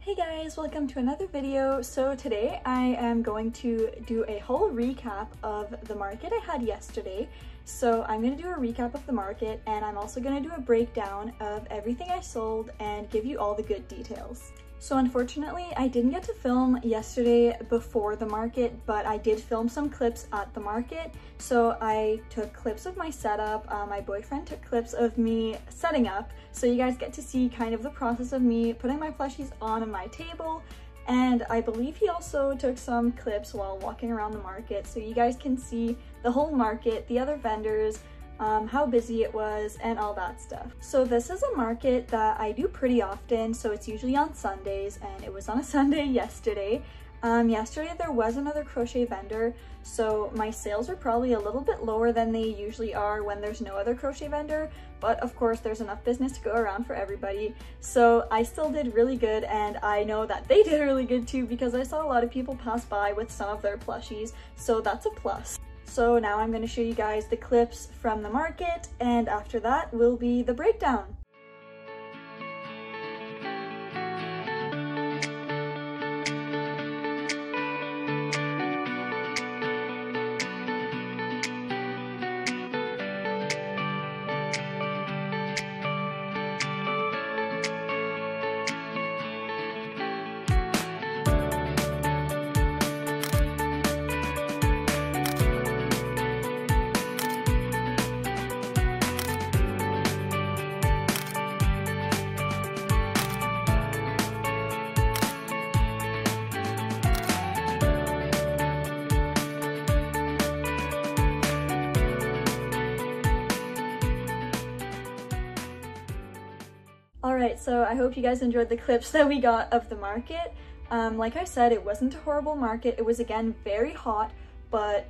Hey guys, welcome to another video. So today I am going to do a whole recap of the market I had yesterday. So I'm going to do a recap of the market, and I'm also going to do a breakdown of everything I sold and give you all the good details. So unfortunately, I didn't get to film yesterday before the market, but I did film some clips at the market. So I took clips of my setup, my boyfriend took clips of me setting up, so you guys get to see kind of the process of me putting my plushies on my table. And I believe he also took some clips while walking around the market, so you guys can see the whole market, the other vendors, how busy it was, and all that stuff. So this is a market that I do pretty often, so it's usually on Sundays, and it was on a Sunday yesterday. Yesterday there was another crochet vendor, so my sales are probably a little bit lower than they usually are when there's no other crochet vendor, but of course there's enough business to go around for everybody. So I still did really good, and I know that they did really good too because I saw a lot of people pass by with some of their plushies, so that's a plus. So now I'm going to show you guys the clips from the market, and after that will be the breakdown. Alright, so I hope you guys enjoyed the clips that we got of the market. Like I said, it wasn't a horrible market. It was, again, very hot, but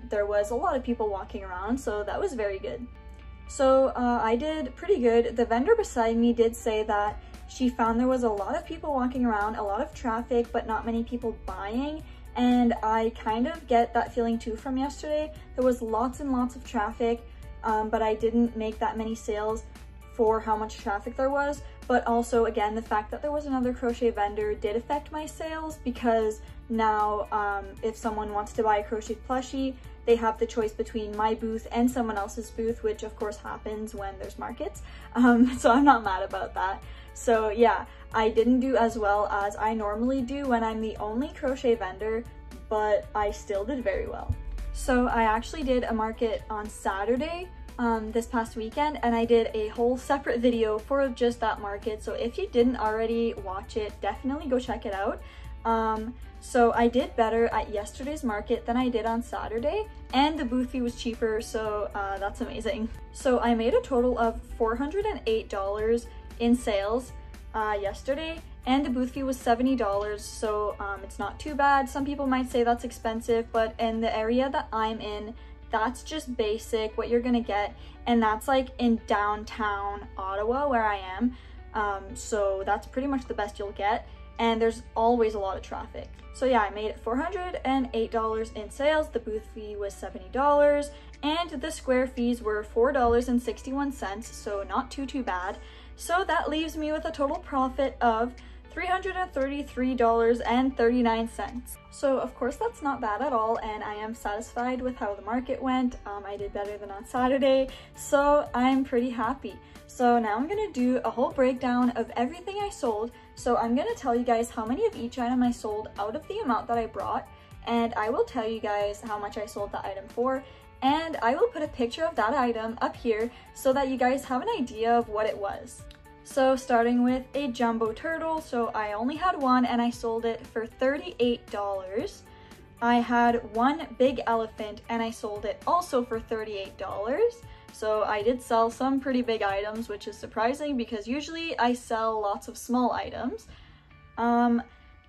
there was a lot of people walking around, so that was very good. So I did pretty good. The vendor beside me did say that she found there was a lot of people walking around, a lot of traffic, but not many people buying. And I kind of get that feeling too from yesterday. There was lots and lots of traffic, but I didn't make that many sales for how much traffic there was. But also, again, the fact that there was another crochet vendor did affect my sales, because now if someone wants to buy a crochet plushie, they have the choice between my booth and someone else's booth, which of course happens when there's markets. So I'm not mad about that. So yeah, I didn't do as well as I normally do when I'm the only crochet vendor, but I still did very well. So I actually did a market on Saturday this past weekend, and I did a whole separate video for just that market. So if you didn't already watch it, definitely go check it out. So I did better at yesterday's market than I did on Saturday, and the booth fee was cheaper, so that's amazing. So I made a total of $408 in sales yesterday, and the booth fee was $70, so it's not too bad. Some people might say that's expensive, but in the area that I'm in, that's just basic what you're gonna get, and that's like in downtown Ottawa where I am. So that's pretty much the best you'll get, and there's always a lot of traffic. So yeah, I made $408 in sales, the booth fee was $70, and the square fees were $4.61, so not too bad. So that leaves me with a total profit of $333.39. So of course that's not bad at all, and I am satisfied with how the market went. I did better than on Saturday, so I'm pretty happy. So now I'm gonna do a whole breakdown of everything I sold. So I'm gonna tell you guys how many of each item I sold out of the amount that I brought, and I will tell you guys how much I sold the item for, and I will put a picture of that item up here so that you guys have an idea of what it was. So starting with a jumbo turtle, so I only had one and I sold it for $38. I had one big elephant and I sold it also for $38. So I did sell some pretty big items, which is surprising because usually I sell lots of small items.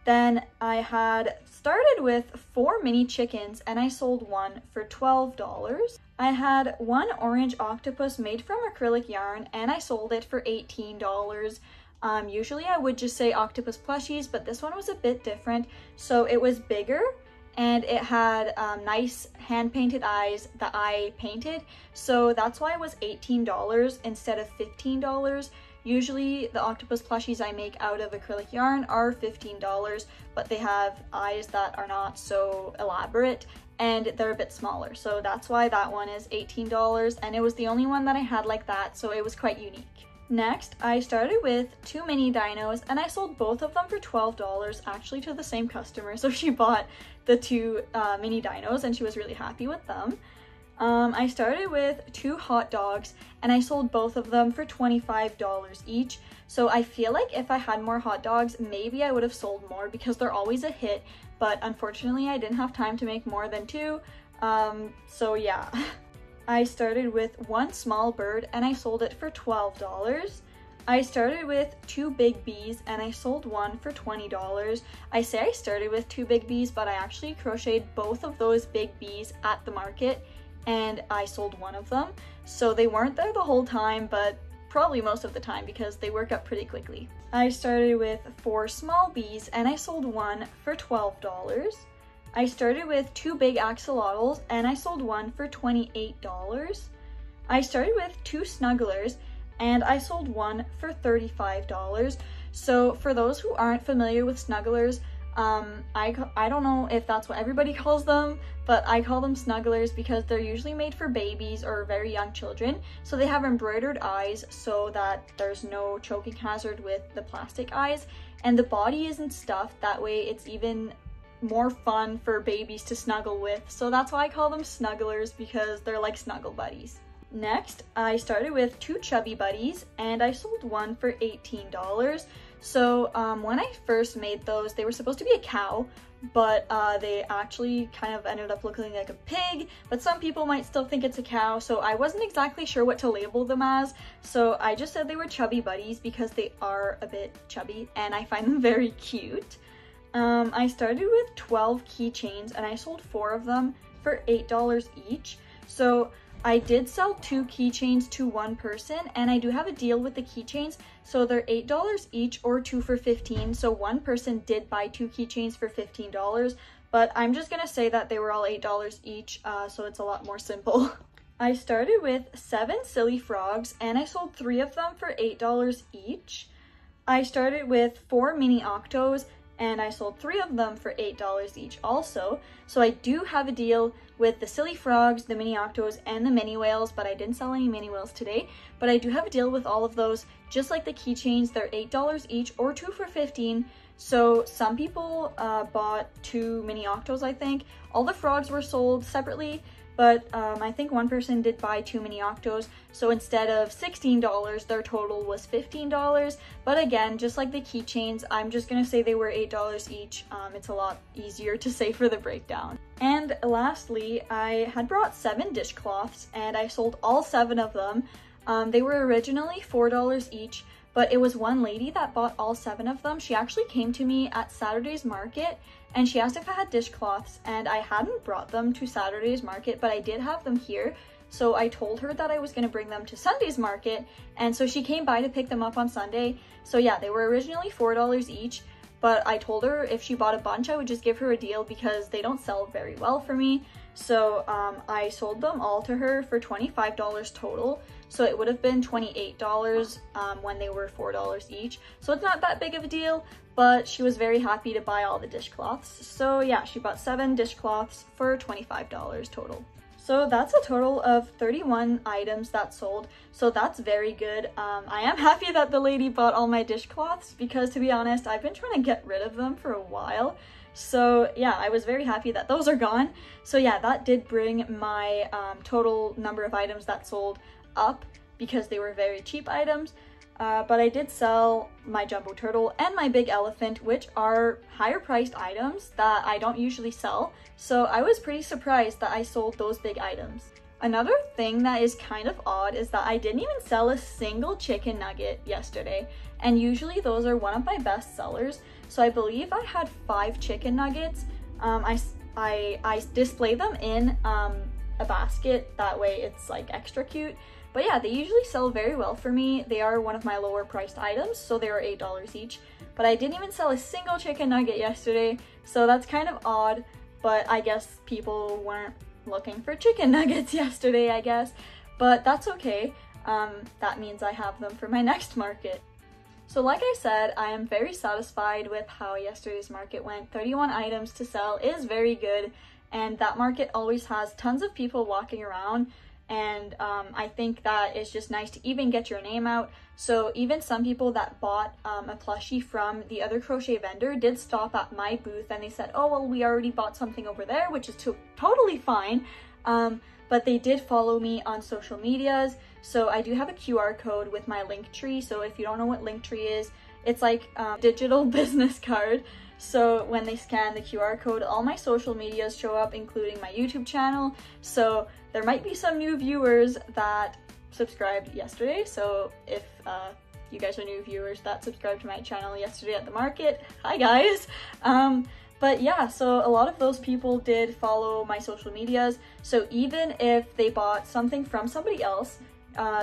Then I had started with 4 mini chickens and I sold one for $12. I had one orange octopus made from acrylic yarn and I sold it for $18. Usually I would just say octopus plushies, but this one was a bit different. So it was bigger and it had nice hand-painted eyes that I painted. So that's why it was $18 instead of $15. Usually the octopus plushies I make out of acrylic yarn are $15, but they have eyes that are not so elaborate and they're a bit smaller. So that's why that one is $18, and it was the only one that I had like that, so it was quite unique. Next, I started with 2 mini dinos, and I sold both of them for $12, actually to the same customer. So she bought the 2 mini dinos and she was really happy with them. I started with 2 hot dogs, and I sold both of them for $25 each. So I feel like if I had more hot dogs, maybe I would have sold more because they're always a hit, but unfortunately I didn't have time to make more than 2. So yeah. I started with 1 small bird and I sold it for $12. I started with 2 big bees and I sold one for $20. I say I started with 2 big bees, but I actually crocheted both of those big bees at the market and I sold one of them. So they weren't there the whole time, but probably most of the time because they work up pretty quickly. I started with 4 small bees and I sold one for $12. I started with 2 big axolotls and I sold one for $28. I started with 2 snugglers and I sold one for $35. So for those who aren't familiar with snugglers, I don't know if that's what everybody calls them, but I call them snugglers because they're usually made for babies or very young children. So they have embroidered eyes so that there's no choking hazard with the plastic eyes, and the body isn't stuffed. That way it's even more fun for babies to snuggle with. So that's why I call them snugglers, because they're like snuggle buddies. Next, I started with 2 chubby buddies and I sold one for $18. So when I first made those, they were supposed to be a cow, but they actually kind of ended up looking like a pig, but some people might still think it's a cow, so I wasn't exactly sure what to label them as, so I just said they were chubby buddies because they are a bit chubby and I find them very cute. I started with 12 keychains and I sold 4 of them for $8 each. So I did sell 2 keychains to 1 person, and I do have a deal with the keychains, so they're $8 each or 2 for $15. So 1 person did buy 2 keychains for $15, but I'm just gonna say that they were all $8 each, so it's a lot more simple. I started with 7 silly frogs and I sold 3 of them for $8 each. I started with 4 mini octos and I sold 3 of them for $8 each also. So I do have a deal with the silly frogs, the mini octos, and the mini whales, but I didn't sell any mini whales today. But I do have a deal with all of those, just like the keychains. They're $8 each or 2 for $15. So some people bought 2 mini octos, I think. All the frogs were sold separately, but I think 1 person did buy 2 mini octos, so instead of $16, their total was $15. But again, just like the keychains, I'm just gonna say they were $8 each. It's a lot easier to say for the breakdown. And lastly, I had brought 7 dishcloths and I sold all 7 of them. They were originally $4 each, but it was one lady that bought all 7 of them. She actually came to me at Saturday's market and she asked if I had dishcloths, and I hadn't brought them to Saturday's market, but I did have them here. So I told her that I was gonna bring them to Sunday's market, and so she came by to pick them up on Sunday. So yeah, they were originally $4 each, but I told her if she bought a bunch, I would just give her a deal because they don't sell very well for me. So I sold them all to her for $25 total. So it would have been $28 when they were $4 each. So it's not that big of a deal, but she was very happy to buy all the dishcloths. So yeah, she bought 7 dishcloths for $25 total. So that's a total of 31 items that sold. So that's very good. I am happy that the lady bought all my dishcloths because, to be honest, I've been trying to get rid of them for a while. So yeah, I was very happy that those are gone. So yeah, that did bring my total number of items that sold up because they were very cheap items. But I did sell my jumbo turtle and my big elephant, which are higher priced items that I don't usually sell. So I was pretty surprised that I sold those big items. Another thing that is kind of odd is that I didn't even sell a single chicken nugget yesterday. And usually those are one of my best sellers. So I believe I had 5 chicken nuggets. I display them in a basket, that way it's like extra cute. But yeah, they usually sell very well for me. They are one of my lower priced items, so they are $8 each. But I didn't even sell a single chicken nugget yesterday, so that's kind of odd. But I guess people weren't looking for chicken nuggets yesterday, I guess. But that's okay. that means I have them for my next market. So like I said, I am very satisfied with how yesterday's market went. 31 items to sell is very good, and that market always has tons of people walking around, and I think that it's just nice to even get your name out. So even some people that bought a plushie from the other crochet vendor did stop at my booth, and they said, oh well, we already bought something over there, which is totally fine. But they did follow me on social medias. So I do have a QR code with my Linktree. So if you don't know what Linktree is, it's like a digital business card. So when they scan the QR code, all my social medias show up, including my YouTube channel. So there might be some new viewers that subscribed yesterday. So if you guys are new viewers that subscribed to my channel yesterday at the market, hi guys. But yeah, so a lot of those people did follow my social medias. So even if they bought something from somebody else,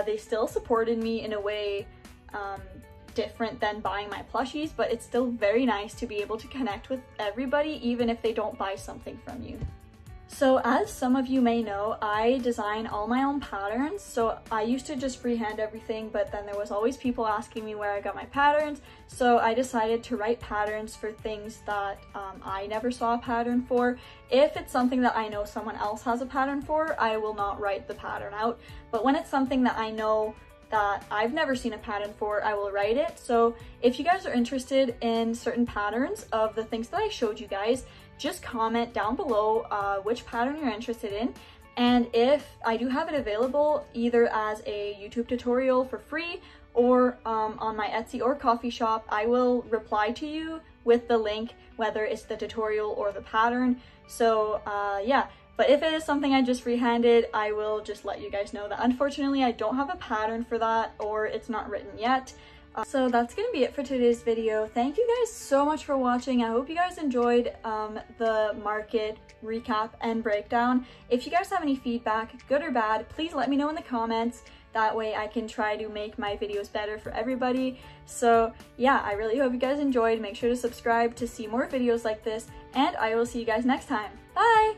they still supported me in a way different than buying my plushies, but it's still very nice to be able to connect with everybody, even if they don't buy something from you. So as some of you may know, I design all my own patterns. So I used to just freehand everything, but then there was always people asking me where I got my patterns. So I decided to write patterns for things that I never saw a pattern for. If it's something that I know someone else has a pattern for, I will not write the pattern out. But when it's something that I know that I've never seen a pattern for, I will write it. So if you guys are interested in certain patterns of the things that I showed you guys, just comment down below which pattern you're interested in, and if I do have it available either as a YouTube tutorial for free or on my Etsy or coffee shop, I will reply to you with the link, whether it's the tutorial or the pattern. So yeah, but if it is something I just freehanded, I will just let you guys know that unfortunately I don't have a pattern for that, or it's not written yet. So that's gonna be it for today's video. Thank you guys so much for watching. I hope you guys enjoyed the market recap and breakdown. If you guys have any feedback, good or bad, please let me know in the comments. That way I can try to make my videos better for everybody. So yeah, I really hope you guys enjoyed. Make sure to subscribe to see more videos like this, and I will see you guys next time. Bye!